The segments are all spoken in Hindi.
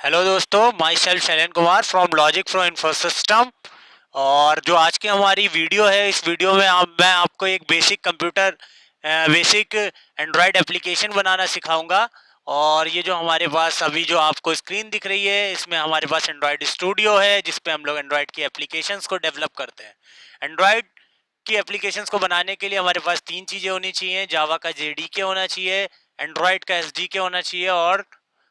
हेलो दोस्तों, my self Shailen Kumar from logic fro Infosystem. और जो आज की हमारी वीडियो है, इस वीडियो में मैं आपको एक बेसिक एंड्रॉयड एप्लीकेशन बनाना सिखाऊंगा। और ये जो हमारे पास अभी जो आपको स्क्रीन दिख रही है, इसमें हमारे पास एंड्रॉयड स्टूडियो है, जिसपे हम लोग एंड्रॉयड की एप्लीकेशंस को डेवलप करते हैं। एंड्रॉयड की एप्लीकेशंस को बनाने के लिए हमारे पास तीन चीज़ें होनी चाहिए। जावा का जेडीके होना चाहिए, एंड्रॉयड का एसडीके होना चाहिए, और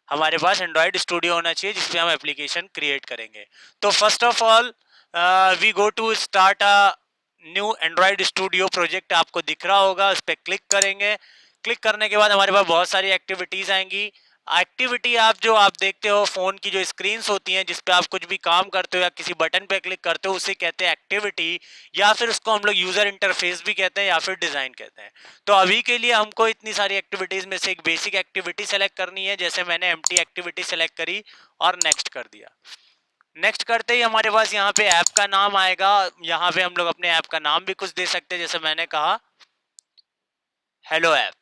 हमारे पास एंड्रॉयड स्टूडियो होना चाहिए जिसपे हम एप्लीकेशन क्रिएट करेंगे। तो first of all we go to start a new Android Studio project. आपको दिख रहा होगा, उस पर क्लिक करेंगे। क्लिक करने के बाद हमारे पास बहुत सारी एक्टिविटीज आएंगी। एक्टिविटी आप देखते हो, फोन की जो स्क्रीन्स होती हैं जिस पे आप कुछ भी काम करते हो या किसी बटन पे क्लिक करते हो, उसे कहते हैं एक्टिविटी, या फिर उसको हम लोग यूजर इंटरफेस भी कहते हैं या फिर डिजाइन कहते हैं। तो अभी के लिए हमको इतनी सारी एक्टिविटीज में से एक बेसिक एक्टिविटी सेलेक्ट करनी है। जैसे मैंने एम्प्टी एक्टिविटी सेलेक्ट करी और नेक्स्ट कर दिया। नेक्स्ट करते ही हमारे पास यहाँ पे ऐप का नाम आएगा। यहाँ पे हम लोग अपने ऐप का नाम भी कुछ दे सकते हैं, जैसे मैंने कहा हेलो ऐप।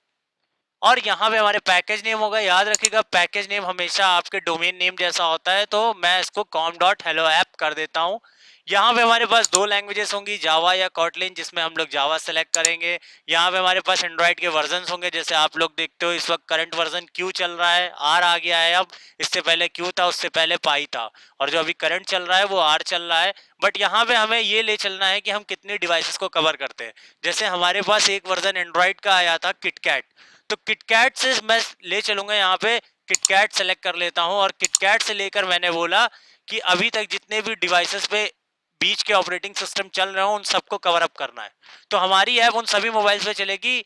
और यहाँ पे हमारे पैकेज नेम होगा। याद रखिएगा, पैकेज नेम हमेशा आपके डोमेन नेम जैसा होता है, तो मैं इसको com.helloapp कर देता हूँ। यहाँ पे हमारे पास दो लैंग्वेजेस होंगी, जावा या कॉटलिन, जिसमें हम लोग जावा सेलेक्ट करेंगे। यहाँ पे हमारे पास एंड्रॉइड के वर्जन होंगे, जैसे आप लोग देखते हो इस वक्त करंट वर्जन क्यू चल रहा है, आर आ गया है अब। इससे पहले क्यू था, उससे पहले पाई था, और जो अभी करंट चल रहा है वो आर चल रहा है। बट यहाँ पे हमें ये ले चलना है कि हम कितनी डिवाइसेस को कवर करते हैं। जैसे हमारे पास एक वर्जन एंड्रॉइड का आया था किटकैट, तो किटकैट से मैं ले चलूंगा। यहाँ पे किटकैट सेलेक्ट कर लेता हूँ, और किटकैट से लेकर मैंने बोला कि अभी तक जितने भी डिवाइसेस पे बीच के ऑपरेटिंग सिस्टम चल रहे हो उन सबको कवर अप करना है। तो हमारी ऐप उन सभी मोबाइल्स पे चलेगी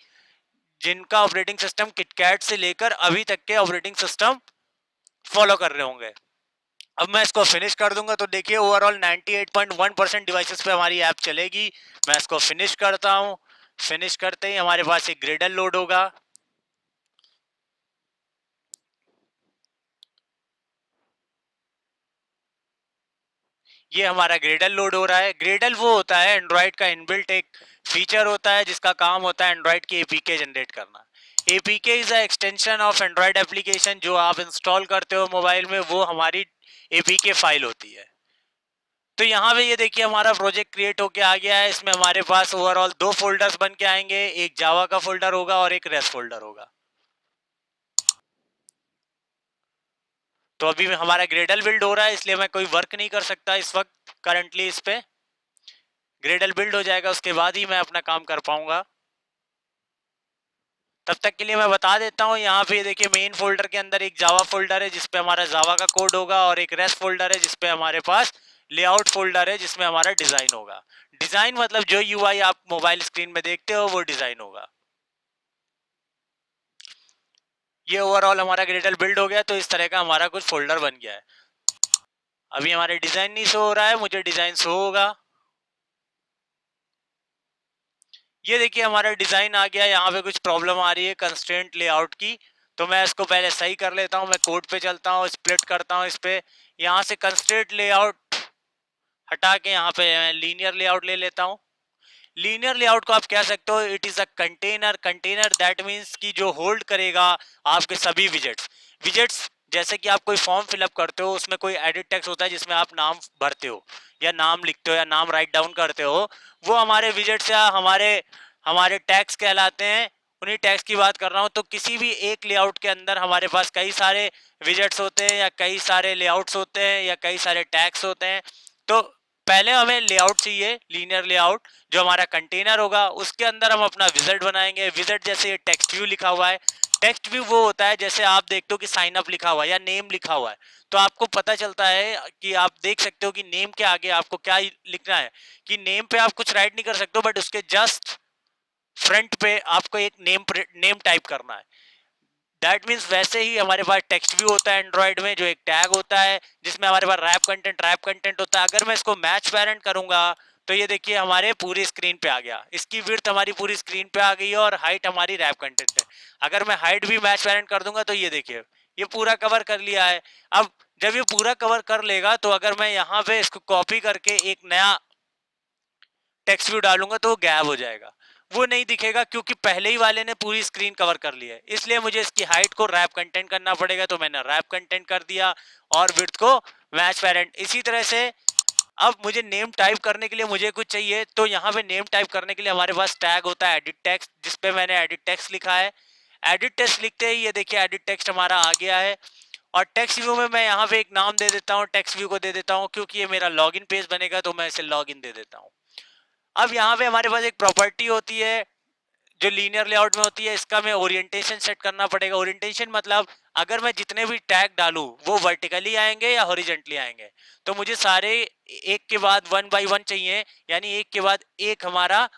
जिनका ऑपरेटिंग सिस्टम किटकैट से लेकर अभी तक के ऑपरेटिंग सिस्टम फॉलो कर रहे होंगे। अब मैं इसको फिनिश कर दूंगा, तो देखिए ओवरऑल 98.1% डिवाइसेस पे हमारी ऐप चलेगी। मैं इसको फिनिश करता हूँ। फिनिश करते ही हमारे पास एक ग्रेडल लोड होगा। ये हमारा ग्रेडल लोड हो रहा है। ग्रेडल वो होता है एंड्रॉइड का इनबिल्ट एक फीचर होता है, जिसका काम होता है एंड्रॉइड की एपीके जनरेट करना। APK is a extension of Android application. जो आप इंस्टॉल करते हो मोबाइल में, वो हमारी एपीके फाइल होती है। तो यहाँ पे ये देखिए हमारा प्रोजेक्ट क्रिएट होके आ गया है। इसमें हमारे पास ओवरऑल दो फोल्डर्स बन के आएंगे, एक जावा का फोल्डर होगा और एक रेस्ट फोल्डर होगा। तो अभी हमारा ग्रेडल बिल्ड हो रहा है, इसलिए मैं कोई वर्क नहीं कर सकता इस वक्त करंटली। इस पे ग्रेडल बिल्ड हो जाएगा, उसके बाद ही मैं अपना काम कर पाऊंगा। तब तक के लिए मैं बता देता हूँ, यहाँ पे देखिए मेन फोल्डर के अंदर एक जावा फोल्डर है जिसपे हमारा जावा का कोड होगा, और एक रेस्ट फोल्डर है जिसपे हमारे पास लेआउट फोल्डर है जिसमें हमारा डिजाइन होगा। डिजाइन मतलब जो यूआई आप मोबाइल स्क्रीन में देखते हो वो डिजाइन होगा। ये ओवरऑल हमारा ग्रेडल बिल्ड हो गया, तो इस तरह का हमारा कुछ फोल्डर बन गया है। अभी हमारे डिजाइन नहीं शो हो रहा है, मुझे डिजाइन शो होगा। ये देखिए हमारा डिजाइन आ गया। यहाँ पे कुछ प्रॉब्लम आ रही है कंस्ट्रेंट लेआउट की, तो मैं इसको पहले सही कर लेता हूँ। मैं कोड पे चलता हूँ, स्प्लिट करता हूँ इस पे। यहाँ से कंस्ट्रेंट लेआउट हटा के यहाँ पे लीनियर लेआउट ले लेता हूँ। लीनियर लेआउट को आप कह सकते हो it is a container. Container that means कि जो होल्ड करेगा आपके सभी विजेट्स। विजेट्स जैसे कि आप कोई फॉर्म फिलअप करते हो, उसमें कोई एडिट टेक्स्ट होता है जिसमें आप नाम भरते हो या नाम लिखते हो या नाम राइट डाउन करते हो, वो हमारे विजेट्स या हमारे हमारे टैग्स कहलाते हैं। उन्हीं टैग्स की बात कर रहा हूँ। तो किसी भी एक लेआउट के अंदर हमारे पास कई सारे विजेट्स होते हैं, या कई सारे लेआउट्स होते हैं, या कई सारे टैग्स होते हैं। तो पहले हमें लेआउट चाहिए, लीनियर लेआउट, जो हमारा कंटेनर होगा। उसके अंदर हम अपना विजेट बनाएंगे। विजेट जैसे ये टेक्स्ट व्यू लिखा हुआ है, टेक्स्ट व्यू वो होता है जैसे आप देखते हो कि साइन अप लिखा हुआ है या नेम लिखा हुआ है, तो आपको पता चलता है कि आप देख सकते हो कि नेम के आगे आपको क्या लिखना है। कि नेम पे आप कुछ राइट नहीं कर सकते हो, बट उसके जस्ट फ्रंट पे आपको एक नेम टाइप करना है। दैट मीन्स वैसे ही हमारे पास टेक्स्ट व्यू होता है एंड्रॉइड में, जो एक टैग होता है जिसमें हमारे पास रैप कंटेंट होता है। अगर मैं इसको मैच पेरेंट करूंगा, तो ये देखिए हमारे पूरी स्क्रीन पे आ गया। इसकी विड्थ हमारी पूरी स्क्रीन पे आ गई है, और हाइट हमारी रैप कंटेंट है। अगर मैं हाइट भी मैच पेरेंट कर दूंगा, तो ये देखिए ये पूरा कवर कर लिया है। अब जब ये पूरा कवर कर लेगा, तो अगर मैं यहाँ पे इसको कॉपी करके एक नया टेक्स्ट व्यू डालूंगा, तो वो गैप हो जाएगा। वो नहीं दिखेगा क्योंकि पहले ही वाले ने पूरी स्क्रीन कवर कर ली है। इसलिए मुझे इसकी हाइट को रैप कंटेंट करना पड़ेगा, तो मैंने रैप कंटेंट कर दिया और विड्थ को मैच पेरेंट। इसी तरह से अब मुझे नेम टाइप करने के लिए मुझे कुछ चाहिए, तो यहाँ पे नेम टाइप करने के लिए हमारे पास टैग होता है एडिट टेक्स्ट, जिसपे मैंने एडिट टेक्स्ट लिखा है। एडिट टेक्स्ट लिखते ही ये देखिए एडिट टेक्स्ट हमारा आ गया है। और टेक्स्ट व्यू में मैं यहाँ पे एक नाम दे देता हूँ, टेक्स्ट व्यू को दे देता हूँ क्योंकि ये मेरा लॉगिन पेज बनेगा, तो मैं इसे लॉगिन दे देता हूँ। अब यहाँ पे हमारे पास एक प्रॉपर्टी होती है जो लीनियर लेआउट में होती है, इसका मैं ओरिएंटेशन सेट करना पड़ेगा। ओरिएंटेशन मतलब अगर मैं जितने भी टैग डालूं वो वर्टिकली आएंगे या हॉरिजॉन्टली आएंगे, तो मुझे सारे एक के बाद वन बाय वन चाहिए, यानी एक के बाद एक हमारा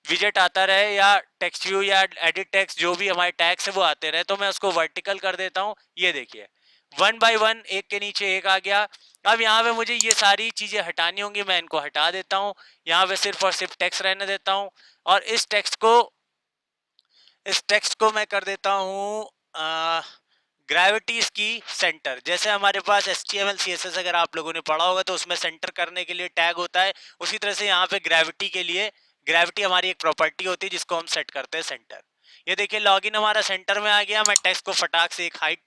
विजेट आता रहे या टेक्स्ट व्यू या एडिट टेक्स्ट जो भी हमारे टैग्स है वो आते रहे। तो मैं उसको वर्टिकल कर देता हूँ। ये देखिए वन बाय वन एक के नीचे एक आ गया। अब यहाँ पे मुझे ये सारी चीजें हटानी होंगी, मैं इनको हटा देता हूँ। यहाँ पे सिर्फ और सिर्फ टेक्स्ट रहने देता हूँ और इस टेक्स्ट को मैं कर देता हूँ ग्रेविटी इसकी सेंटर। जैसे हमारे पास HTML CSS अगर आप लोगों ने पढ़ा होगा तो उसमें सेंटर करने के लिए टैग होता है, उसी तरह से यहाँ पे ग्रेविटी के लिए ग्रेविटी हमारी एक प्रॉपर्टी होती है जिसको हम सेट करते हैं सेंटर। ये देखिए लॉगिन हमारा सेंटर में आ गया। मैं टेक्स्ट को फटाक से एक हाइट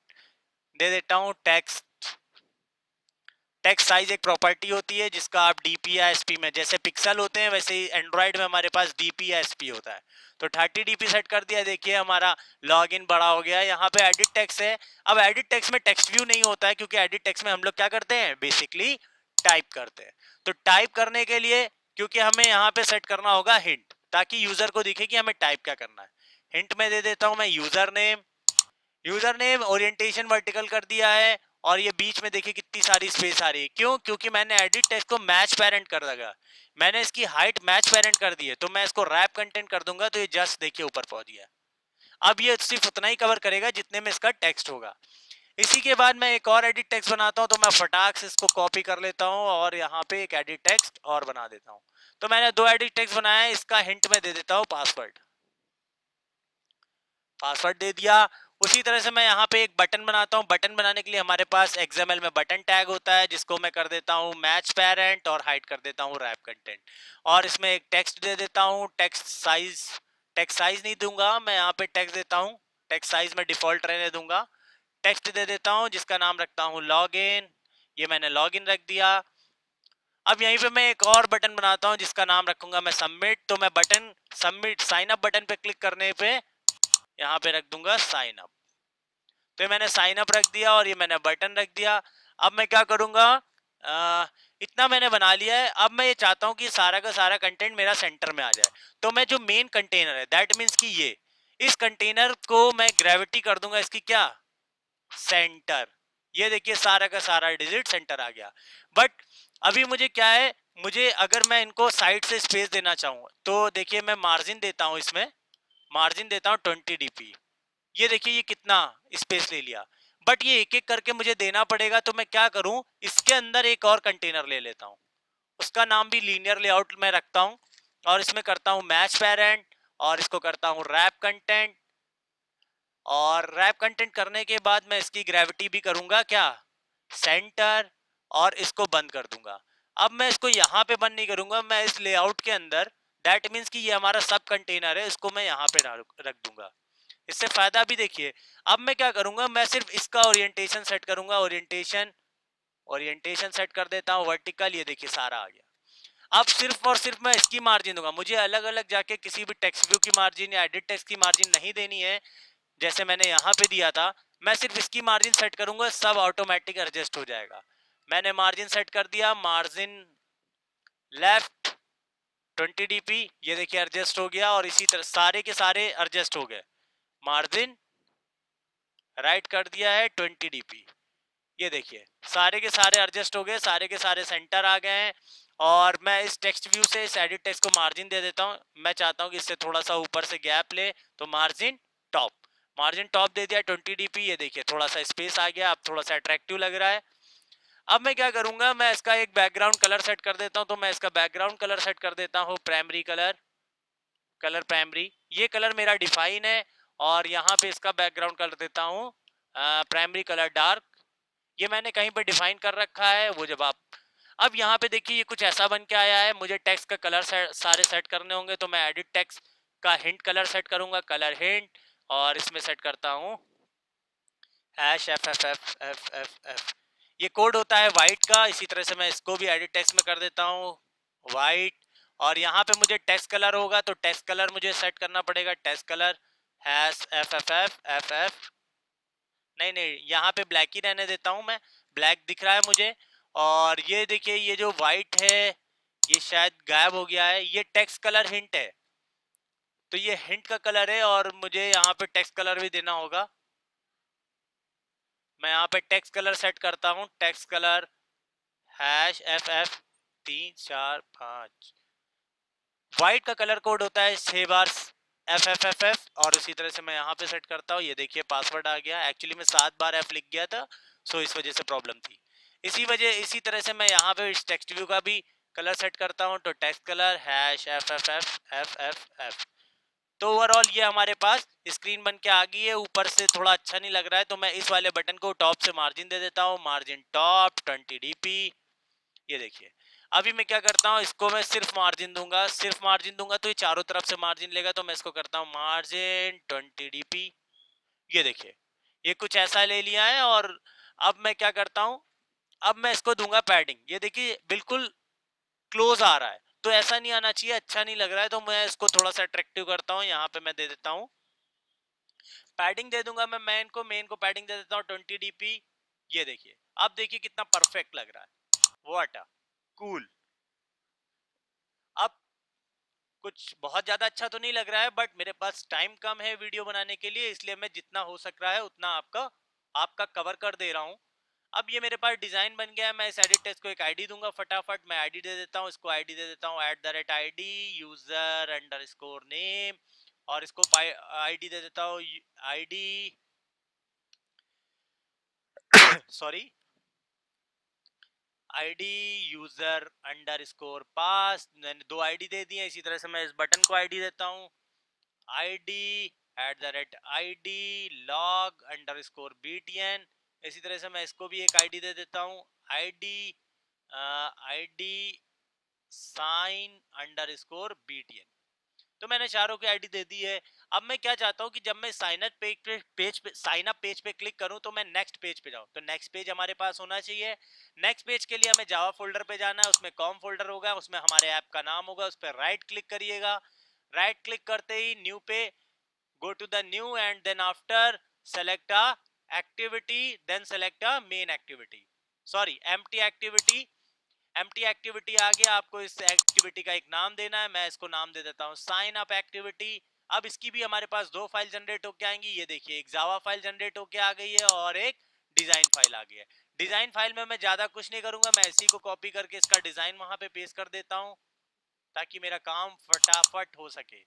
दे देता हूँ। टेक्स्ट साइज एक प्रॉपर्टी होती है जिसका आप डीपी या एसपी में, जैसे पिक्सल होते हैं वैसे ही एंड्रॉइड में हमारे पास डीपी या एसपी होता है। तो 30 डीपी सेट कर दिया। देखिए हमारा लॉगिन बड़ा हो गया। यहाँ पे एडिट टेक्स्ट है। अब एडिट टेक्स्ट में टेक्स्ट व्यू नहीं होता है क्योंकि एडिट टेक्स्ट में हम लोग क्या करते हैं, बेसिकली टाइप करते हैं। तो टाइप करने के लिए क्योंकि हमें यहाँ पे सेट करना होगा हिंट, ताकि यूजर को दिखे कि हमें टाइप क्या करना है। हिंट में दे देता हूँ मैं यूजर नेम ओरिएंटेशन वर्टिकल कर दिया है और ये बीच में देखिए कितनी सारी स्पेस आ रही है। क्यों? क्योंकि मैंने एडिट टेक्स्ट को मैच पेरेंट कर दिया। मैंने इसकी हाइट मैच पेरेंट कर दी है, तो मैं इसको रैप कंटेंट कर दूंगा तो ये जस्ट देखिए ऊपर पहुंच गया। अब ये सिर्फ उतना ही कवर करेगा जितने में इसका टेक्स्ट होगा। इसी के बाद मैं एक और एडिट टेक्स्ट बनाता हूँ, तो मैं फटाक से इसको कॉपी कर लेता हूँ और यहाँ पे एक एडिट टेक्स्ट और बना देता हूँ। तो मैंने दो एडिट टेक्स्ट बनाया है। इसका हिंट में दे देता हूँ पासवर्ड दे दिया। उसी तरह से मैं यहाँ पे एक बटन बनाता हूँ। बटन बनाने के लिए हमारे पास XML में बटन टैग होता है जिसको मैं कर देता हूँ मैच पेरेंट और हाइड कर देता हूँ रैप कंटेंट। और इसमें एक टेक्स्ट दे देता हूँ। टेक्स्ट साइज नहीं दूंगा मैं, यहाँ पे टेक्स्ट देता हूँ। टेक्स्ट साइज में डिफॉल्ट रहने दूंगा। टेक्स्ट दे देता हूँ जिसका नाम रखता हूँ लॉगिन। ये मैंने लॉगिन रख दिया। अब यहीं पे मैं एक और बटन बनाता हूँ जिसका नाम रखूंगा मैं सबमिट। तो मैं button submit sign up button पे क्लिक करने पे यहाँ पे रख दूंगा साइन अप। तो मैंने साइन अप रख दिया और ये मैंने बटन रख दिया। अब मैं क्या करूंगा, इतना मैंने बना लिया है। अब मैं ये चाहता हूँ कि सारा का सारा कंटेंट मेरा सेंटर में आ जाए। तो मैं जो मेन कंटेनर है दैट मीन्स कि ये इस कंटेनर को मैं ग्रेविटी कर दूंगा इसकी क्या, सेंटर। ये देखिए सारा का सारा डिजिट सेंटर आ गया। बट अभी मुझे क्या है, मुझे अगर मैं इनको साइड से स्पेस देना चाहूँ तो देखिए मैं मार्जिन देता हूँ। इसमें मार्जिन देता हूँ 20 dp। ये देखिए ये कितना स्पेस ले लिया। बट ये एक एक करके मुझे देना पड़ेगा। तो मैं क्या करूं, इसके अंदर एक और कंटेनर ले लेता हूं, उसका नाम भी लीनियर लेआउट में रखता हूं और इसमें करता हूं मैच पेरेंट और इसको करता हूं रैप कंटेंट। और रैप कंटेंट करने के बाद मैं इसकी ग्रेविटी भी करूंगा क्या, सेंटर, और इसको बंद कर दूंगा। अब मैं इसको यहाँ पे बंद नहीं करूंगा, मैं इस लेआउट के अंदर, दैट मीन्स कि ये हमारा सब कंटेनर है, इसको मैं यहाँ पे रख दूंगा। इससे फायदा भी देखिए। अब मैं क्या करूंगा, मैं सिर्फ इसका ओरिएंटेशन सेट करूंगा। ओरिएंटेशन सेट कर देता हूँ वर्टिकल। ये देखिए सारा आ गया। अब सिर्फ और सिर्फ मैं इसकी मार्जिन दूंगा। मुझे अलग अलग जाके किसी भी टेक्स्ट व्यू की मार्जिन या एडिट टेक्स्ट की मार्जिन नहीं देनी है जैसे मैंने यहाँ पे दिया था। मैं सिर्फ इसकी मार्जिन सेट करूंगा, सब ऑटोमेटिक एडजस्ट हो जाएगा। मैंने मार्जिन सेट कर दिया, मार्जिन लेफ्ट 20 dp। ये देखिए एडजस्ट हो गया और इसी तरह सारे के सारे एडजस्ट हो गए। मार्जिन राइट कर दिया है 20 dp। ये देखिए सारे के सारे एडजस्ट हो गए, सारे के सारे सेंटर आ गए हैं। और मैं इस टेक्स्ट व्यू से इस एडिट टेक्स्ट को मार्जिन दे देता हूँ। मैं चाहता हूँ कि इससे थोड़ा सा ऊपर से गैप ले, तो मार्जिन टॉप दे दिया 20 dp। ये देखिए थोड़ा सा स्पेस आ गया, अब थोड़ा सा अट्रैक्टिव लग रहा है। अब मैं क्या करूंगा, मैं इसका एक बैकग्राउंड कलर सेट कर देता हूँ। तो मैं इसका बैकग्राउंड कलर सेट कर देता हूँ प्राइमरी कलर प्राइमरी। ये कलर मेरा डिफाइन है और यहाँ पे इसका बैकग्राउंड कर देता हूँ प्राइमरी कलर डार्क। ये मैंने कहीं पे डिफाइन कर रखा है। वो जब आप अब यहाँ पे देखिए ये कुछ ऐसा बन के आया है। मुझे टेक्स्ट का कलर सारे सेट करने होंगे, तो मैं एडिट टेक्स्ट का हिंट कलर सेट करूंगा, कलर हिंट, और इसमें सेट करता हूं hash F F F F F F. ये कोड होता है वाइट का। इसी तरह से मैं इसको भी एडिट टेक्स्ट में कर देता हूँ वाइट। और यहाँ पे मुझे टेक्स्ट कलर होगा तो टेक्स्ट कलर मुझे सेट करना पड़ेगा, text colour hash F F F F F. नहीं नहीं, यहाँ पे ब्लैक ही रहने देता हूँ मैं, ब्लैक दिख रहा है मुझे। और ये देखिए ये जो वाइट है ये शायद गायब हो गया है, ये टेक्स्ट कलर हिंट है, तो ये हिंट का कलर है और मुझे यहाँ पे टेक्स्ट कलर भी देना होगा। मैं यहाँ पे टेक्स्ट कलर सेट करता हूँ, text colour hash F F 3 4 5। White का कलर कोड होता है 6 बार एफ एफ एफ एफ, और उसी तरह से मैं यहाँ पे सेट करता हूँ। ये देखिए पासवर्ड आ गया, एक्चुअली मैं 7 बार एफ लिख गया था, सो इस वजह से प्रॉब्लम थी। इसी तरह से मैं यहाँ पे इस टेक्स्ट व्यू का भी कलर सेट करता हूँ, तो text colour hash F F F F F F. तो ओवरऑल ये हमारे पास स्क्रीन बन के आ गई है। ऊपर से थोड़ा अच्छा नहीं लग रहा है तो मैं इस वाले बटन को टॉप से मार्जिन दे देता हूँ, मार्जिन टॉप 20 dp। ये देखिए अभी मैं क्या करता हूँ, इसको मैं सिर्फ मार्जिन दूंगा, सिर्फ मार्जिन दूंगा तो ये चारों तरफ से मार्जिन लेगा, तो मैं इसको करता हूँ मार्जिन 20 dp। ये देखिए ये कुछ ऐसा ले लिया है। और अब मैं क्या करता हूँ, अब मैं इसको दूंगा पैडिंग। ये देखिए बिल्कुल क्लोज आ रहा है, तो ऐसा नहीं आना चाहिए, अच्छा नहीं लग रहा है, तो मैं इसको थोड़ा सा अट्रैक्टिव करता हूँ। यहाँ पे मैं दे देता हूँ पैडिंग, दे दूंगा मैं मेन को पैडिंग दे देता हूँ 20 dp। ये देखिए अब देखिए कितना परफेक्ट लग रहा है, व्हाट अ कूल। अब कुछ बहुत ज्यादा अच्छा तो नहीं लग रहा है, बट मेरे पास टाइम कम है वीडियो बनाने के लिए, इसलिए मैं जितना हो सक रहा है उतना आपका कवर कर दे रहा हूँ। अब ये मेरे पास डिजाइन बन गया है। मैं इस एडिट टेक्स्ट को एक आईडी दूंगा, फटाफट मैं आईडी दे देता हूँ, इसको आईडी दे देता हूँ @id यूजर_नेम, और इसको आईडी दे देता हूँ आईडी सॉरी आईडी यूजर_पास। मैंने 2 आईडी दे दी है। इसी तरह से मैं इस बटन को आईडी देता हूँ आईडी @id log_btn। इसी तरह से मैं इसको भी एक आईडी दे देता हूँ आईडी sign_btn। तो मैंने चारों की आईडी दे दी है। अब मैं क्या चाहता हूँ कि जब मैं साइन अप पेज पे क्लिक करूँ तो मैं नेक्स्ट पेज पे जाऊँ, तो नेक्स्ट पेज हमारे पास होना चाहिए। नेक्स्ट पेज के लिए हमें जावा फोल्डर पे जाना है, उसमें कॉम फोल्डर होगा, उसमें हमारे ऐप का नाम होगा, उस पर राइट क्लिक करिएगा। राइट क्लिक करते ही न्यू पे go to the new, and then after select a activity, then select a main activity, sorry empty activity आ गया। आपको इस एक्टिविटी का एक नाम देना है, मैं इसको नाम दे देता हूँ साइन अप एक्टिविटी। अब इसकी भी हमारे पास 2 फाइल जनरेट होके आएंगी। ये देखिए एक जावा फाइल जनरेट होके आ गई है और एक डिजाइन फाइल आ गई है। डिजाइन फाइल में मैं ज्यादा कुछ नहीं करूंगा, मैं इसी को कॉपी करके इसका डिजाइन वहां पे पेस्ट कर देता हूँ ताकि मेरा काम फटाफट हो सके।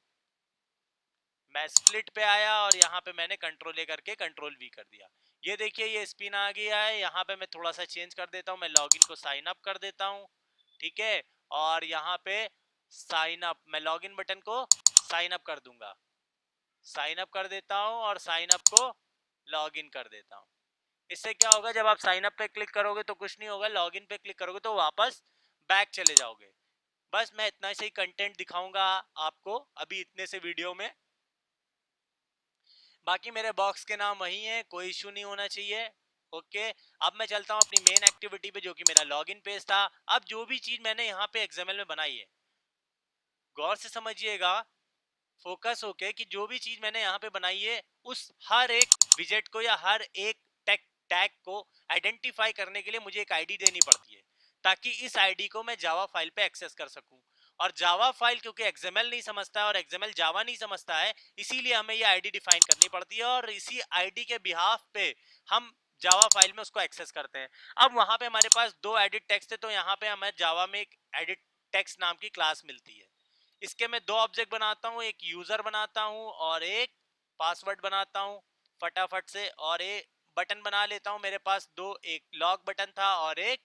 मैं स्प्लिट पे आया और यहाँ पे मैंने कंट्रोल ए करके कंट्रोल वी कर दिया। ये देखिए ये स्पिन आ गया है। यहाँ पे मैं थोड़ा सा चेंज कर देता हूँ, मैं लॉगिन को साइन अप कर देता हूँ, ठीक है। और यहाँ पे साइन अप, मैं लॉगिन बटन को साइन अप कर दूंगा, साइन अप कर देता हूँ और साइन अप को लॉगिन कर देता हूँ। इससे क्या होगा, जब आप साइन अप पे क्लिक करोगे तो कुछ नहीं होगा, लॉगिन पे क्लिक करोगे तो वापस बैक चले जाओगे। बस मैं इतना से ही कंटेंट दिखाऊंगा आपको अभी इतने से वीडियो में। बाकी मेरे बॉक्स के नाम वही है, कोई इशू नहीं होना चाहिए। ओके अब मैं चलता हूँ अपनी मेन एक्टिविटी पे जो कि मेरा लॉगिन पेज था। अब जो भी चीज मैंने यहाँ पे XML में बनाई है, गौर से समझिएगा, फोकस होके कि जो भी चीज मैंने यहाँ पे बनाई है उस हर एक विजेट को या हर एक टैग को आइडेंटिफाई करने के लिए मुझे एक आईडी देनी पड़ती है, ताकि इस आईडी को मैं जावा फाइल पे एक्सेस कर सकूं। और जावा फाइल क्योंकि XML नहीं समझता है और XML जावा नहीं समझता है, इसीलिए हमें ये आईडी डिफाइन करनी पड़ती है और इसी आईडी के बिहाफ पे हम जावा फाइल में उसको एक्सेस करते हैं। अब वहां पे हमारे पास 2 एडिट टेक्स्ट है, तो यहाँ पे हमें जावा में एक एडिट टेक्स्ट नाम की क्लास मिलती है। इसके मैं 2 ऑब्जेक्ट बनाता हूँ, एक यूजर बनाता हूँ और एक पासवर्ड बनाता हूँ फटाफट से। और एक बटन बना लेता हूँ, मेरे पास 2, एक लॉग बटन था और एक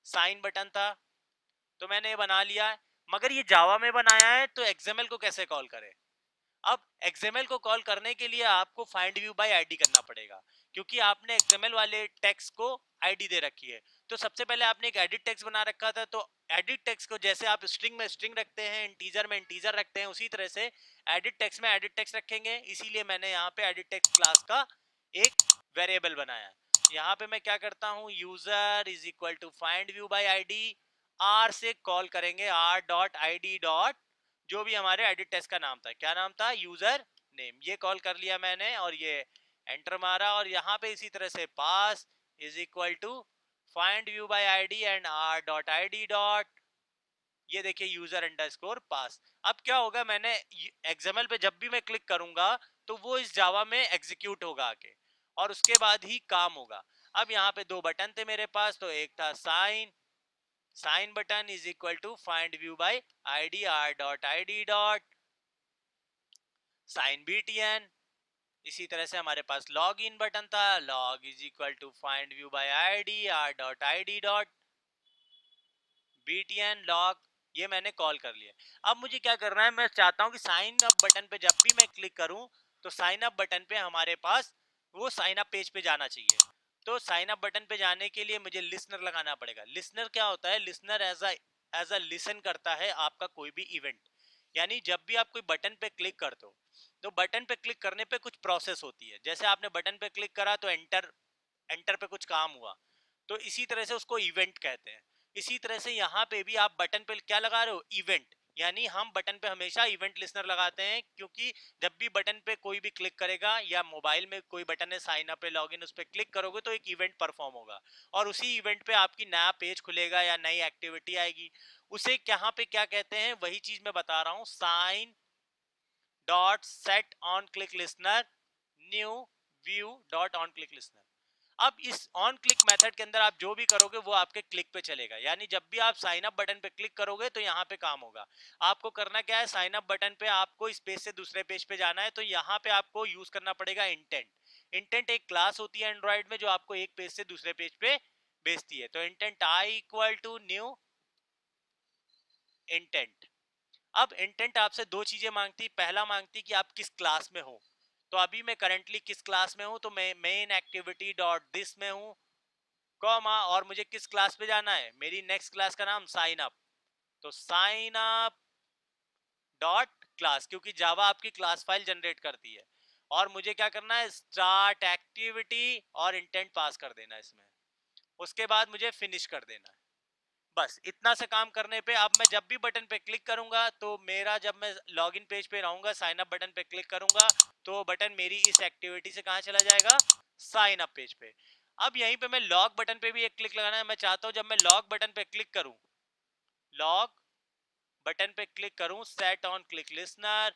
साइन बटन था, तो मैंने ये बना लिया है। मगर ये जावा में बनाया है तो XML को कैसे कॉल करें। अब XML को कॉल करने के लिए आपको फाइंड व्यू बाय आईडी करना पड़ेगा, क्योंकि आपने XML वाले टेक्स्ट को आईडी दे रखी है। तो सबसे पहले आपने एक एडिट टेक्स्ट बना रखा था, तो एडिट टेक्स्ट को जैसे आप स्ट्रिंग में स्ट्रिंग रखते हैं, इंटीजर में इंटीजर रखते हैं, उसी तरह से एडिट टेक्स्ट में एडिट टेक्स्ट रखेंगे। इसीलिए मैंने यहाँ पे एडिट टेक्स्ट क्लास का एक वेरिएबल बनाया है। यहाँ पे मैं क्या करता हूँ, user is equal to find view by ID, R से कॉल करेंगे, R dot I D dot जो भी हमारे एडिट टेक्स्ट का नाम था, क्या नाम था, यूजर नेम, ये कॉल कर लिया मैंने और ये एंटर मारा। और यहाँ पे इसी तरह से pass is equal to find view by ID and R dot I D dot, ये देखिए यूजर अंडरस्कोर पास। अब क्या होगा, मैंने एक्सएमएल पे जब भी मैं क्लिक करूंगा तो वो इस जावा में एग्जीक्यूट होगा आके और उसके बाद ही काम होगा। अब यहाँ पे दो बटन थे मेरे पास, तो एक था sign, sign button is equal to find view by ID R dot I D dot sign BTN. इसी तरह से हमारे पास लॉग इन बटन था, log is equal to find view by ID R dot I D dot btn log, ये मैंने कॉल कर लिया। अब मुझे क्या करना है, मैं चाहता हूं कि साइन अप बटन पे जब भी मैं क्लिक करूं तो साइन अप बटन पे हमारे पास वो साइन अप पेज पे जाना चाहिए। तो साइन अप बटन पे जाने के लिए मुझे लिसनर लगाना पड़ेगा। लिसनर क्या होता है, लिसनर एज अ लिसन करता है आपका कोई भी इवेंट, यानी जब भी आप कोई बटन पे क्लिक करते हो तो बटन पे क्लिक करने पे कुछ प्रोसेस होती है। जैसे आपने बटन पे क्लिक करा तो एंटर, एंटर पे कुछ काम हुआ, तो इसी तरह से उसको इवेंट कहते हैं। इसी तरह से यहाँ पे भी आप बटन पे क्या लगा रहे हो, इवेंट, यानी हम बटन पे हमेशा इवेंट लिसनर लगाते हैं, क्योंकि जब भी बटन पे कोई भी क्लिक करेगा या मोबाइल में कोई बटन है साइन अप पे लॉगिन, उस पर क्लिक करोगे तो एक इवेंट परफॉर्म होगा और उसी इवेंट पे आपकी नया पेज खुलेगा या नई एक्टिविटी आएगी। उसे यहाँ पे क्या कहते हैं, वही चीज मैं बता रहा हूँ, sign dot set on click listener new view dot on click listener. अब इस ऑन क्लिक मेथड के अंदर आप जो भी करोगे वो आपके क्लिक पे चलेगा, यानी जब भी आप साइन अप बटन पे क्लिक करोगे तो यहाँ पे काम होगा। आपको करना क्या है, साइन अप बटन पे आपको इस पेज से दूसरे पेज पे जाना है, तो यहाँ पे आपको यूज करना पड़ेगा इंटेंट। इंटेंट एक क्लास होती है एंड्रॉइड में जो आपको एक पेज से दूसरे पेज पे भेजती है। तो intent I equal to new intent. अब इंटेंट आपसे दो चीजें मांगती, पहला मांगती कि आप किस क्लास में हो, तो अभी मैं करंटली किस क्लास में हूं, तो मैं मेन एक्टिविटी डॉट दिस में हूं, कॉमा, और मुझे किस क्लास पे जाना है, मेरी नेक्स्ट क्लास का नाम साइन अप, तो साइन अप डॉट क्लास, क्योंकि जावा आपकी क्लास फाइल जनरेट करती है। और मुझे क्या करना है, स्टार्ट एक्टिविटी और इंटेंट पास कर देना इसमें, उसके बाद मुझे फिनिश कर देना है। बस इतना से काम करने पे अब मैं जब भी बटन पे क्लिक करूंगा तो मेरा, जब मैं लॉगिन पेज पे रहूंगा साइन अप बटन पे क्लिक करूंगा तो बटन मेरी इस एक्टिविटी से कहां चला जाएगा, साइन अप पेज पे। अब यहीं पे मैं लॉग बटन पे भी एक क्लिक लगाना है। मैं चाहता हूं जब मैं लॉग बटन पे क्लिक करूं, लॉग बटन पे क्लिक करूं, सेट ऑन क्लिक लिसनर,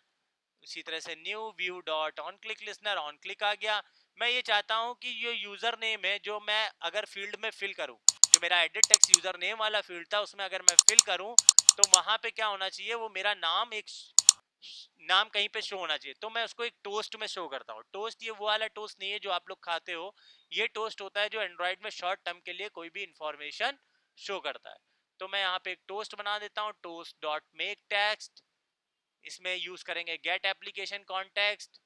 उसी तरह से new view dot on click listener, on click आ गया। मैं ये चाहता हूं कि ये यूजर नेम है जो मैं अगर फील्ड में फिल करूं, जो मेरा एडिट टेक्स्ट यूजर नेम वाला फील्ड था उसमें अगर मैं फिल करूं तो वहां पे क्या होना चाहिए, वो मेरा नाम, एक नाम कहीं पे शो होना चाहिए। तो मैं उसको एक टोस्ट में शो करता हूँ। टोस्ट ये वो वाला टोस्ट नहीं है जो आप लोग खाते हो, ये टोस्ट होता है जो एंड्रॉइड में शॉर्ट टर्म के लिए कोई भी इंफॉर्मेशन शो करता है। तो मैं यहाँ पे एक टोस्ट बना देता हूँ, टोस्ट डॉट मेक टेक्स्ट, इसमें यूज करेंगे गेट एप्लीकेशन कॉन्टेक्स्ट,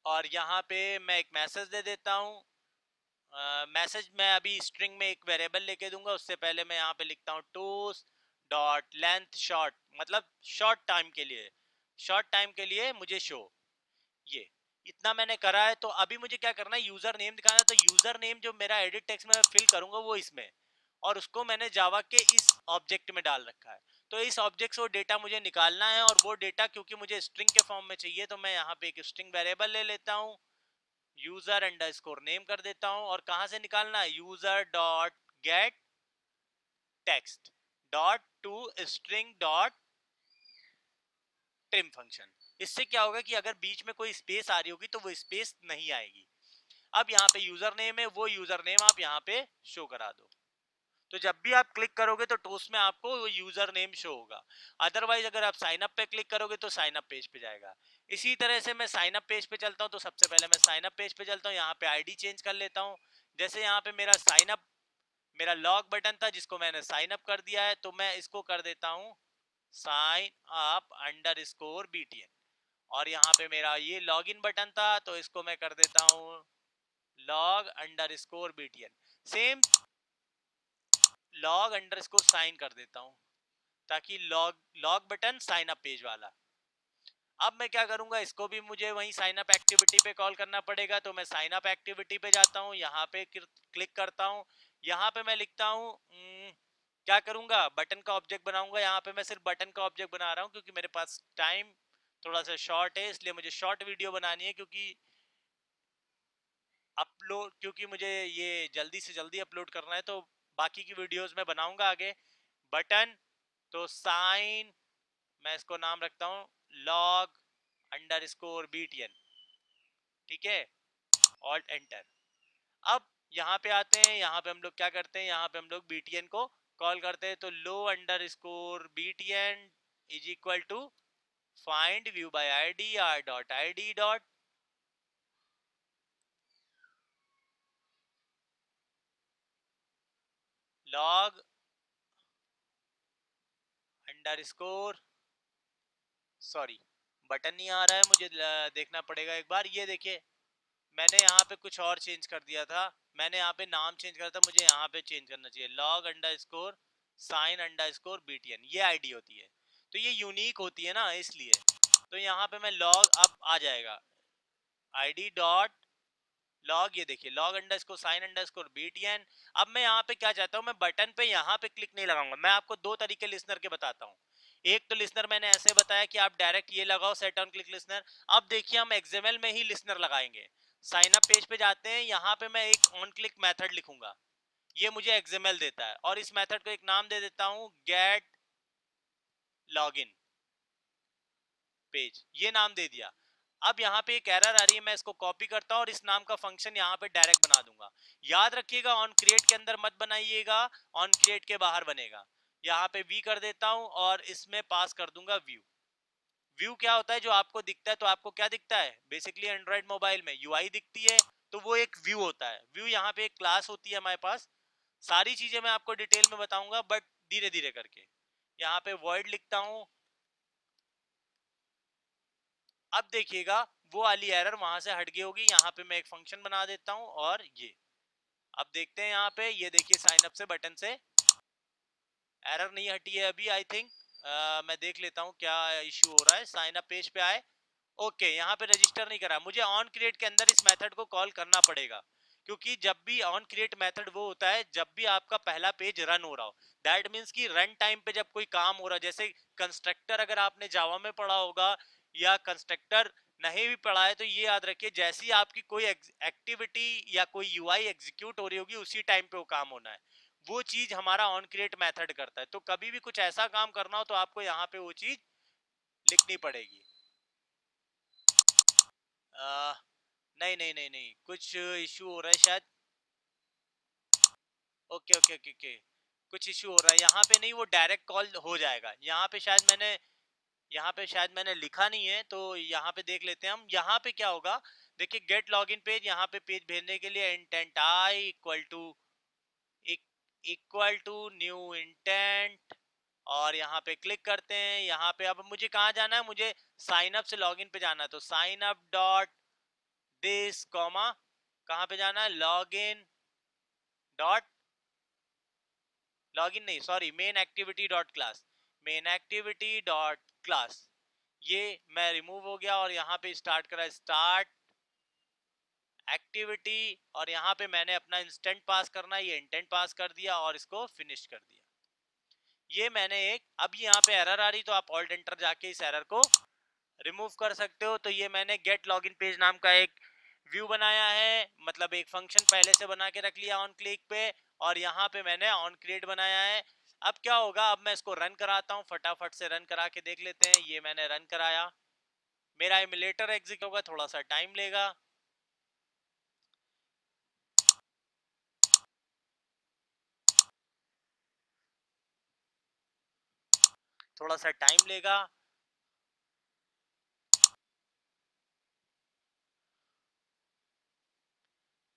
और यहाँ पे मैं एक मैसेज दे देता हूँ। मैसेज मैं अभी स्ट्रिंग में एक वेरिएबल लेके दूंगा, उससे पहले मैं यहाँ पे लिखता हूँ टोस्ट डॉट लेंथ शॉर्ट, मतलब शॉर्ट टाइम के लिए, शॉर्ट टाइम के लिए मुझे शो, ये इतना मैंने करा है। तो अभी मुझे क्या करना है, यूजर नेम दिखाना है। तो यूजर नेम जो मेरा एडिट टेक्स्ट में फिल करूंगा वो इसमें, और उसको मैंने जावा के इस ऑब्जेक्ट में डाल रखा है। तो इस ऑब्जेक्ट से वो डेटा मुझे निकालना है, और वो डेटा क्योंकि मुझे स्ट्रिंग के फॉर्म में चाहिए तो मैं यहाँ पे एक स्ट्रिंग वेरिएबल ले लेता हूँ, यूजर अंडरस्कोर नेम कर देता हूँ, और कहाँ से निकालना है, user dot gate text dot to string dot trim function. इससे क्या होगा कि अगर बीच में कोई स्पेस आ रही होगी तो वो स्पेस नहीं आएगी। अब यहाँ पे यूजर नेम है, वो यूजर नेम आप यहाँ पे शो करा दो, तो जब भी आप क्लिक करोगे तो टोस्ट में आपको वो यूजर नेम शो होगा। अदरवाइज अगर आप साइन अप पे क्लिक करोगे तो साइन अप पेज पे जाएगा। इसी तरह से मैं साइन अप पेज पे चलता हूँ, तो सबसे पहले मैं साइन अप पेज पे चलता हूँ, यहाँ पे आईडी चेंज कर लेता हूँ। जैसे यहाँ पे मेरा साइन अप, मेरा लॉग बटन था जिसको मैंने साइन अप कर दिया है, तो मैं इसको कर देता हूँ sign up underscore BTN, और यहाँ पे मेरा ये लॉगिन बटन था तो इसको मैं कर देता हूँ log underscore BTN. Same log underscore sign कर देता हूँ, ताकि log log button sign up page वाला। अब मैं क्या करूंगा, इसको भी मुझे वहीं साइन अप एक्टिविटी पे कॉल करना पड़ेगा, तो मैं साइन अप एक्टिविटी पे जाता हूँ, यहाँ पे क्लिक करता हूँ, यहाँ पे मैं लिखता हूँ क्या करूंगा, बटन का ऑब्जेक्ट बनाऊंगा। यहाँ पे मैं सिर्फ बटन का ऑब्जेक्ट बना रहा हूँ क्योंकि मेरे पास टाइम थोड़ा सा शॉर्ट है, इसलिए मुझे शॉर्ट वीडियो बनानी है, क्योंकि मुझे ये जल्दी से जल्दी अपलोड करना है, तो बाकी की वीडियोस मैं बनाऊंगा आगे। बटन, तो साइन, मैं इसको नाम रखता हूँ लॉग अंडरस्कोर बीटीएन, ठीक है, ऑल्ट एंटर। अब यहाँ पे आते हैं, यहाँ पे हम लोग क्या करते हैं, यहाँ पे हम लोग बीटीएन को कॉल करते हैं, तो log underscore BTN is equal to find view by ID R dot ID dot log underscore, sorry button नहीं आ रहा है, मुझे देखना पड़ेगा एक बार। ये देखिए, मैंने यहाँ पे कुछ और चेंज कर दिया था, मैंने यहाँ पे नाम चेंज करा था, मुझे यहाँ पे चेंज करना चाहिए, log underscore sign underscore BTN, ये आईडी होती है, तो ये यूनिक होती है ना, इसलिए। तो यहाँ पे मैं लॉग, अब आ जाएगा आईडी डॉट लॉग, ये देखिए log underscore sign underscore BTN. अब मैं यहाँ पे क्या चाहता हूँ, मैं बटन पे यहाँ पे क्लिक नहीं लगाऊंगा, मैं आपको दो तरीके लिसनर के बताता हूँ। एक तो लिसनर मैंने ऐसे बताया कि आप डायरेक्ट ये लगाओ सेट ऑन क्लिक लिसनर। अब देखिए हम एक्सएमएल में ही लिसनर लगाएंगे। साइन अप पेज पे जाते हैं, यहाँ पे मैं एक ऑन क्लिक मेथड लिखूंगा, ये मुझे एक्सएमएल देता है, और इस मेथड को एक नाम दे देता हूँ गेट लॉगिन पेज, ये नाम दे दिया। अब यहाँ पे एक एरर आ रही है, मैं इसको कॉपी करता हूँ और इस नाम का फंक्शन यहाँ पे डायरेक्ट बना दूंगा। याद रखिएगा ऑन क्रिएट के अंदर मत बनाइएगा, ऑन क्रिएट के बाहर बनेगा। यहाँ पे वी कर देता हूँ और इसमें पास कर दूंगा व्यू। व्यू क्या होता है, जो आपको दिखता है, तो आपको क्या दिखता है, बेसिकली एंड्रॉइड मोबाइल में यूआई दिखती है, तो वो एक व्यू होता है। व्यू यहाँ पे एक क्लास होती है हमारे पास। सारी चीजें मैं आपको डिटेल में बताऊंगा, बट धीरे धीरे करके। यहाँ पे वॉइड लिखता हूँ। अब देखिएगा वो वाली एरर वहां से हट गई होगी, यहाँ पे मैं एक फंक्शन बना देता हूँ, और ये अब देखते हैं यहाँ पे, ये देखिए साइन अप से बटन से एरर नहीं हटी है अभी, आई थिंक। मैं देख लेता हूँ क्या इश्यू हो रहा है। साइन अप पेज पे आए, ओके, यहाँ पे रजिस्टर नहीं करा, मुझे ऑन क्रिएट के अंदर इस मेथड को कॉल करना पड़ेगा, क्योंकि जब भी ऑन क्रिएट मेथड वो होता है जब भी आपका पहला पेज रन हो रहा हो। दैट मीन्स कि रन टाइम पे जब कोई काम हो रहा है, जैसे कंस्ट्रक्टर अगर आपने जावा में पढ़ा होगा, या कंस्ट्रक्टर नहीं भी पढ़ा है, तो ये याद रखिए जैसी आपकी कोई एक्टिविटी या कोई यूआई एग्जीक्यूट हो रही होगी, उसी टाइम पे वो काम होना है। वो चीज हमारा ऑन क्रिएट मेथड करता है। तो कभी भी कुछ ऐसा काम करना हो तो आपको यहाँ पे वो चीज लिखनी पड़ेगी। नहीं नहीं नहीं नहीं, कुछ इशू हो रहा है शायद। ओके ओके ओके ओके, कुछ इशू हो रहा है यहाँ पे, नहीं वो डायरेक्ट कॉल हो जाएगा। यहाँ पे शायद मैंने लिखा नहीं है, तो यहाँ पे देख लेते हैं हम। यहाँ पे क्या होगा, देखिए गेट लॉगिन पेज, यहाँ पे पेज भेजने के लिए intent I equal to new intent, और यहाँ पे क्लिक करते हैं। यहाँ पे अब मुझे कहाँ जाना है, मुझे साइन अप से लॉगिन पे जाना है, तो sign up dot this comma, कहाँ पे जाना है, लॉगिन डॉट, लॉगिन नहीं sorry, main activity dot class, main activity dot class. ये मैं रिमूव हो गया और यहाँ पे स्टार्ट करा, स्टार्ट एक्टिविटी, और यहाँ पे मैंने अपना इंस्टेंट पास करना है, ये इंटेंट पास कर दिया और इसको फिनिश कर दिया। ये मैंने एक, अब यहाँ पे एरर आ रही, तो आप ऑल्ट एंटर जाके इस एरर को रिमूव कर सकते हो। तो ये मैंने गेट लॉगिन पेज नाम का एक व्यू बनाया है, मतलब एक फंक्शन पहले से बना के रख लिया ऑन क्लिक पे, और यहाँ पे मैंने ऑन क्रिएट बनाया है। अब क्या होगा, अब मैं इसको रन कराता हूँ, फटाफट से रन करा के देख लेते हैं। ये मैंने रन कराया, मेरा इमुलेटर एग्जिट होगा, थोड़ा सा टाइम लेगा। थोड़ा सा टाइम लेगा।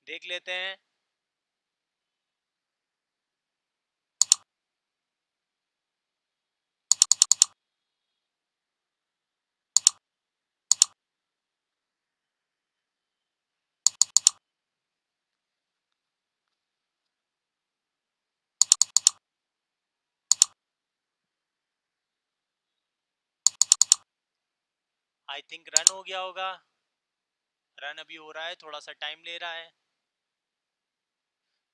देख लेते हैं। आई थिंक रन हो गया होगा, रन अभी हो रहा है, थोड़ा सा टाइम ले रहा है।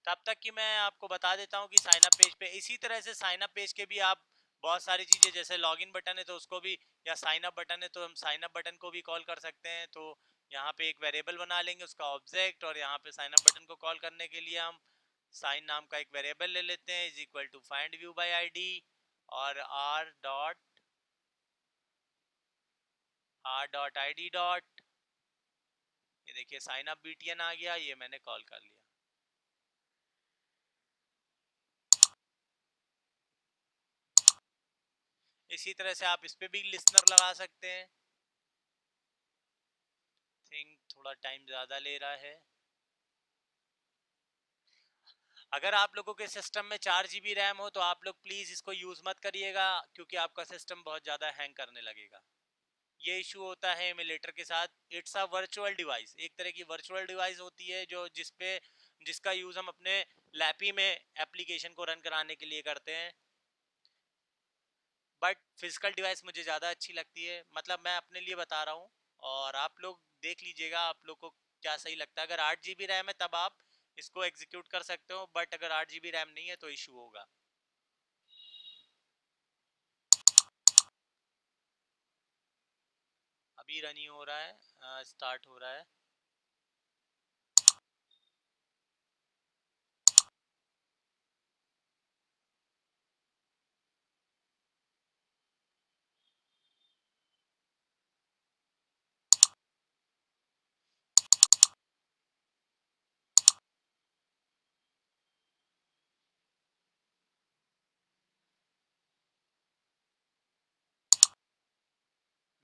तब तक कि मैं आपको बता देता हूँ कि साइन अप पेज पे, इसी तरह से साइन अप पेज के भी आप बहुत सारी चीज़ें, जैसे लॉगिन बटन है तो उसको भी, या साइन अप बटन है तो हम साइन अप बटन को भी कॉल कर सकते हैं। तो यहाँ पे एक वेरिएबल बना लेंगे उसका ऑब्जेक्ट, और यहाँ पे साइन अप बटन को कॉल करने के लिए हम साइन नाम का एक वेरिएबल ले लेते हैं, is equal to find view by ID, और r.id. ये देखिए साइन अप btn आ गया, ये मैंने कॉल कर लिया। इसी तरह से आप इस पे भी लिसनर लगा सकते हैं। थिंक थोड़ा टाइम ज्यादा ले रहा है। अगर आप लोगों के सिस्टम में 4 GB रैम हो तो आप लोग प्लीज इसको यूज मत करिएगा, क्योंकि आपका सिस्टम बहुत ज्यादा हैंग करने लगेगा। ये इशू होता है एमुलेटर के साथ। इट्स अ वर्चुअल डिवाइस, एक तरह की वर्चुअल डिवाइस होती है जो जिसका यूज हम अपने लैपी में एप्लीकेशन को रन कराने के लिए करते हैं। बट फिजिकल डिवाइस मुझे ज़्यादा अच्छी लगती है, मतलब मैं अपने लिए बता रहा हूँ, और आप लोग देख लीजिएगा आप लोग को क्या सही लगता है। अगर 8 GB रैम है तब आप इसको एग्जीक्यूट कर सकते हो, बट अगर 8 GB रैम नहीं है तो इशू होगा। अभी रन ही हो रहा है, स्टार्ट हो रहा है।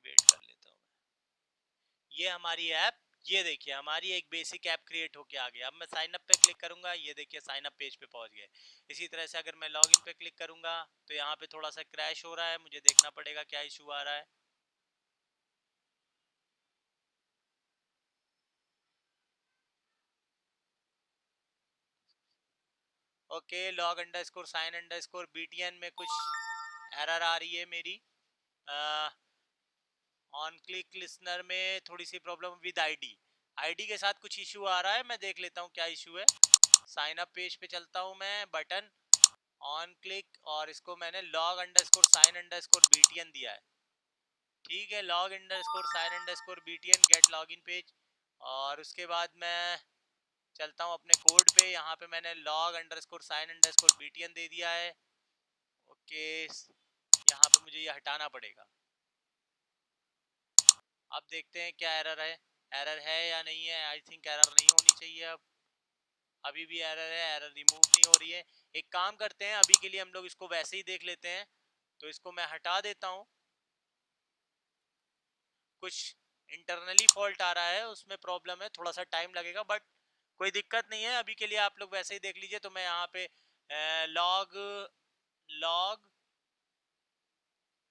वेट कर लेता हूँ। ये हमारी ऐप, ये देखिए हमारी एक बेसिक ऐप क्रिएट होके आ गया। अब मैं साइन अप पे क्लिक करूंगा, ये देखिए साइन अप पेज पे पहुंच गए। इसी तरह से अगर मैं लॉगिन पे क्लिक करूंगा तो यहाँ पे थोड़ा सा क्रैश हो रहा है, मुझे देखना पड़ेगा क्या इशू आ रहा है। Okay, log underscore sign underscore btn में कुछ एरर आ रही है मेरी। ऑन क्लिक लिसनर में थोड़ी सी प्रॉब्लम विद आईडी, आईडी के साथ कुछ इशू आ रहा है। मैं देख लेता हूँ क्या इशू है। साइन अप पेज पे चलता हूँ मैं, बटन ऑन क्लिक, और इसको मैंने log underscore sign underscore btn दिया है। ठीक है, log underscore sign underscore btn get login page, और उसके बाद मैं चलता हूँ अपने कोड पे। यहाँ पे मैंने log underscore sign underscore btn दे दिया है। ओके, यहाँ पे मुझे ये हटाना पड़ेगा। अब देखते हैं क्या एरर है, एरर है या नहीं है। आई थिंक एरर नहीं होनी चाहिए। अब अभी भी एरर है, एरर रिमूव नहीं हो रही है। एक काम करते हैं, अभी के लिए हम लोग इसको वैसे ही देख लेते हैं। तो इसको मैं हटा देता हूँ। कुछ इंटरनली फॉल्ट आ रहा है, उसमें प्रॉब्लम है, थोड़ा सा टाइम लगेगा, बट कोई दिक्कत नहीं है। अभी के लिए आप लोग वैसे ही देख लीजिए। तो मैं यहाँ पे log log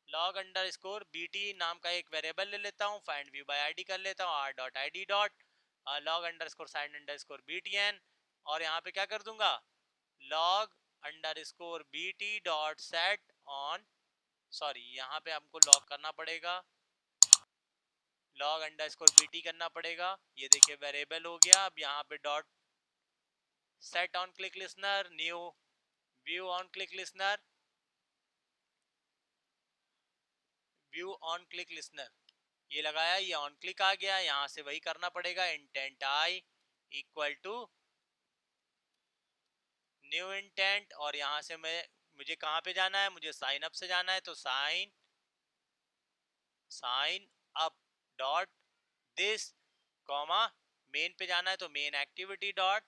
log underscore BT नाम का एक वेरिएबल ले लेता हूँ, फाइंड व्यू बाय आईडी कर लेता हूँ, r.id dot log underscore sign underscore btn, और यहाँ पे क्या कर दूंगा, log underscore BT dot set on, sorry यहाँ पे हमको लॉग करना पड़ेगा, लॉग अंडरस्कोर बीटी करना पड़ेगा। ये देखिए वेरिएबल हो गया। अब यहाँ पे dot set on click listener, new view on click listener, view on click listener, ये लगाया, ये ऑन क्लिक आ गया। यहाँ से वही करना पड़ेगा, intent I equal to new intent, और यहाँ से मुझे कहाँ पे जाना है, मुझे साइन अप से जाना है। तो sign up dot this comma main पे जाना है, तो मेन एक्टिविटी डॉट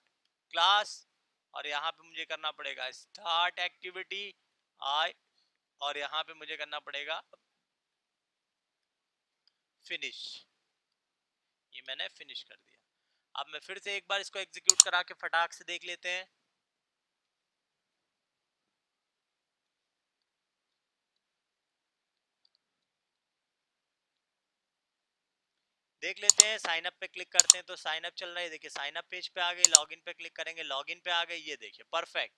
क्लास, और यहाँ पे मुझे करना पड़ेगा स्टार्ट एक्टिविटी आई, और यहाँ पे मुझे करना पड़ेगा फिनिश। ये मैंने फिनिश कर दिया। अब मैं फिर से एक बार इसको एग्जीक्यूट करा के फटाक से देख लेते हैं। देख लेते हैं, साइन अप पे क्लिक करते हैं तो साइन अप चल रहा है। देखिए साइन अप पेज पे आ गए, लॉगिन पे क्लिक करेंगे, लॉगिन पे आ गए, ये देखिए परफेक्ट।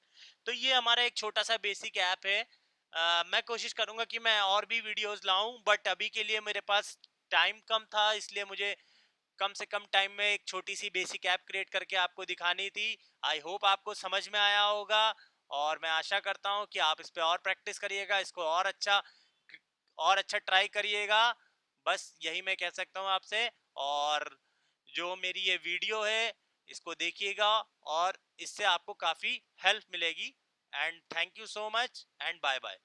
तो ये हमारा एक छोटा सा बेसिक ऐप है। मैं कोशिश करूंगा कि मैं और भी वीडियोस लाऊं, बट अभी के लिए मेरे पास टाइम कम था, इसलिए मुझे कम से कम टाइम में एक छोटी सी बेसिक ऐप क्रिएट करके आपको दिखानी थी। आई होप आपको समझ में आया होगा, और मैं आशा करता हूँ कि आप इस पे और प्रैक्टिस करिएगा, इसको और अच्छा ट्राई करिएगा। बस यही मैं कह सकता हूँ आपसे। और जो मेरी ये वीडियो है इसको देखिएगा, और इससे आपको काफ़ी हेल्प मिलेगी। And thank you so much, and bye bye.